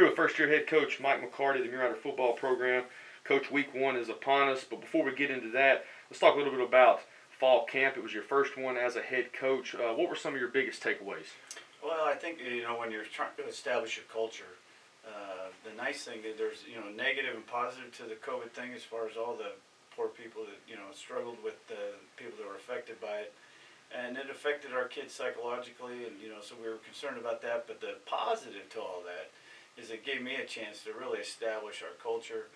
Here with first-year head coach Mike McCartney, the Mulerider football program. Coach, week one is upon us, but before we get into that, let's talk a little bit about fall camp. It was your first one as a head coach. What were some of your biggest takeaways? Well, I think, when you're trying to establish a culture, the nice thing is there's, negative and positive to the COVID thing as far as all the poor people that, struggled with the people that were affected by it. And it affected our kids psychologically, and, so we were concerned about that. But the positive to all that is it gave me a chance to really establish our culture,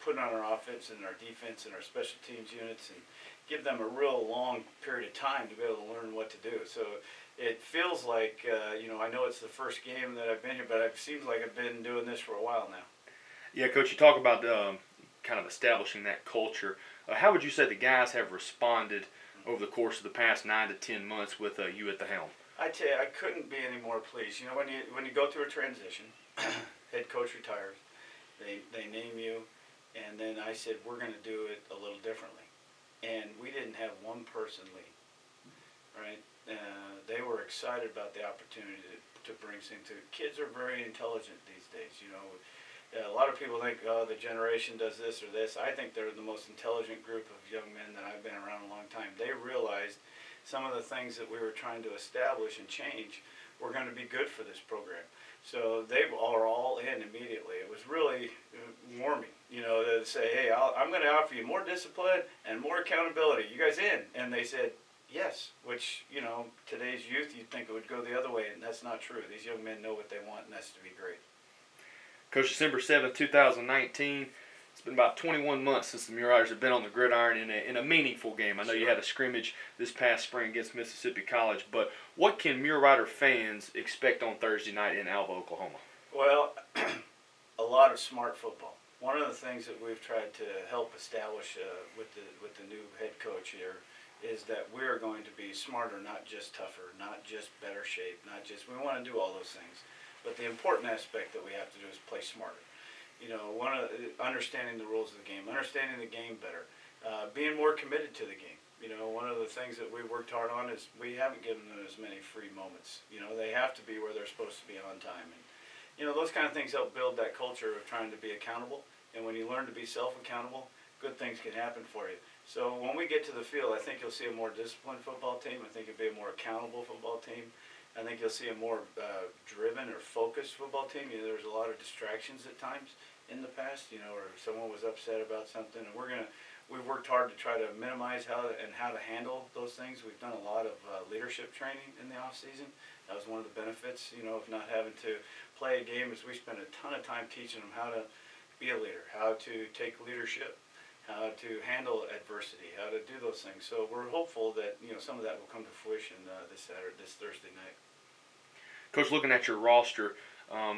put on our offense and our defense and our special teams units, and give them a real long period of time to be able to learn what to do. So it feels like, I know it's the first game that I've been here, but it seems like I've been doing this for a while now. Yeah, Coach, you talk about kind of establishing that culture. How would you say the guys have responded over the course of the past 9 to 10 months with you at the helm? I tell you, I couldn't be any more pleased. When you go through a transition, head coach retires, they name you, and then I said, we're going to do it a little differently. And we didn't have one person leave, right? They were excited about the opportunity to bring things to. Kids are very intelligent these days, A lot of people think, the generation does this or this. I think they're the most intelligent group of young men that I've been around a long time. They realized some of the things that we were trying to establish and change were going to be good for this program. So they are all in immediately. It was really warming, to say, hey, I'm going to offer you more discipline and more accountability. You guys in? And they said, yes, which, today's youth, you'd think it would go the other way, and that's not true. These young men know what they want, and that's to be great. Coach, December 7th, 2019, it's been about 21 months since the Muleriders have been on the gridiron in a meaningful game. I know you had a scrimmage this past spring against Mississippi College, but what can Mulerider fans expect on Thursday night in Alva, Oklahoma? Well, a lot of smart football. One of the things that we've tried to help establish with the new head coach here is that we're going to be smarter, not just tougher, not just better shape, we want to do all those things. But the important aspect that we have to do is play smarter. Understanding the rules of the game, understanding the game better, being more committed to the game. One of the things that we've worked hard on is we haven't given them as many free moments. They have to be where they're supposed to be on time. And, those kind of things help build that culture of trying to be accountable. And when you learn to be self-accountable, good things can happen for you. So when we get to the field, I think you'll see a more disciplined football team. I think it'll be a more accountable football team. I think you'll see a more driven or focused football team. There was a lot of distractions at times in the past, or someone was upset about something. And we've worked hard to try to minimize how to handle those things. We've done a lot of leadership training in the off season. That was one of the benefits, of not having to play a game, is we spent a ton of time teaching them how to be a leader, how to take leadership, how to handle adversity, how to do those things. So we're hopeful that some of that will come to fruition this Thursday night. Coach, looking at your roster,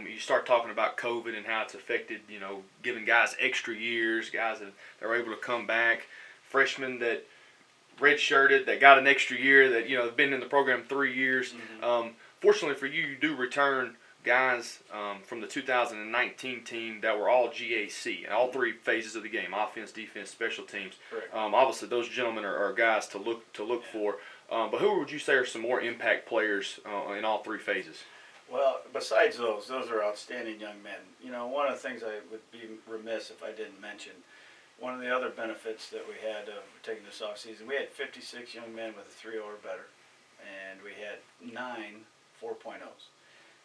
you start talking about COVID and how it's affected, giving guys extra years, guys that are able to come back, freshmen that redshirted, that got an extra year, that have been in the program 3 years. Mm-hmm. Fortunately for you, you do return guys from the 2019 team that were all GAC in all three phases of the game: offense, defense, special teams. Obviously, those gentlemen are guys to look for. But who would you say are some more impact players in all three phases? Well, besides those are outstanding young men. One of the things I would be remiss if I didn't mention, one of the other benefits that we had of taking this off season, we had 56 young men with a 3.0 or better, and we had 9 4.0s.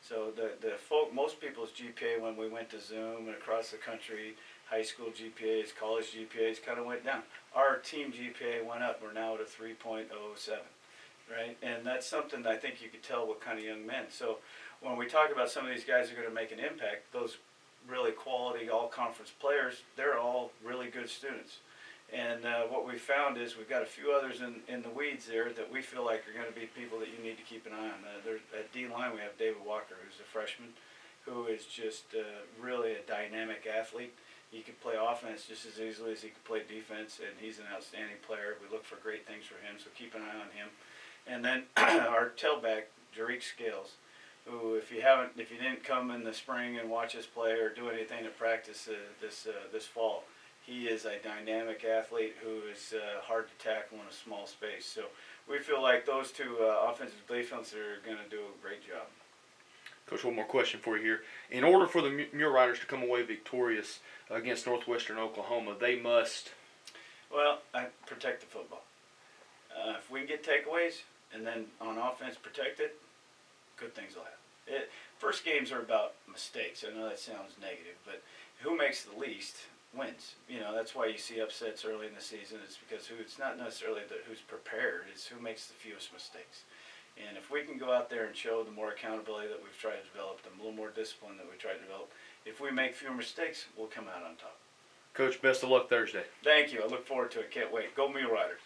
So most people's GPA when we went to Zoom and across the country, high school GPAs, college GPAs kind of went down. Our team GPA went up. We're now at a 3.07, right? And that's something that I think you could tell what kind of young men. So when we talk about some of these guys who are going to make an impact, those really quality all-conference players, they're all really good students. And what we found is we've got a few others in the weeds there that we feel like are going to be people that you need to keep an eye on. At D-line, we have David Walker, who's a freshman, who is just really a dynamic athlete. He could play offense just as easily as he could play defense, and he's an outstanding player. We look for great things for him, so keep an eye on him. And then our tailback, Jariq Scales, who if you didn't come in the spring and watch us play or do anything at practice this fall, he is a dynamic athlete who is hard to tackle in a small space. So we feel like those two offensive defense are going to do a great job. Coach, one more question for you here. In order for the Muleriders to come away victorious against Northwestern Oklahoma, they must. Well, I protect the football. If we can get takeaways and then on offense protect it, good things will happen. First games are about mistakes. I know that sounds negative, but who makes the least wins. That's why you see upsets early in the season. It's because it's not necessarily who's prepared. It's who makes the fewest mistakes. And if we can go out there and show the more accountability that we've tried to develop, the little more discipline that we tried to develop, if we make fewer mistakes, we'll come out on top. Coach, best of luck Thursday. Thank you. I look forward to it. Can't wait. Go Mulerider.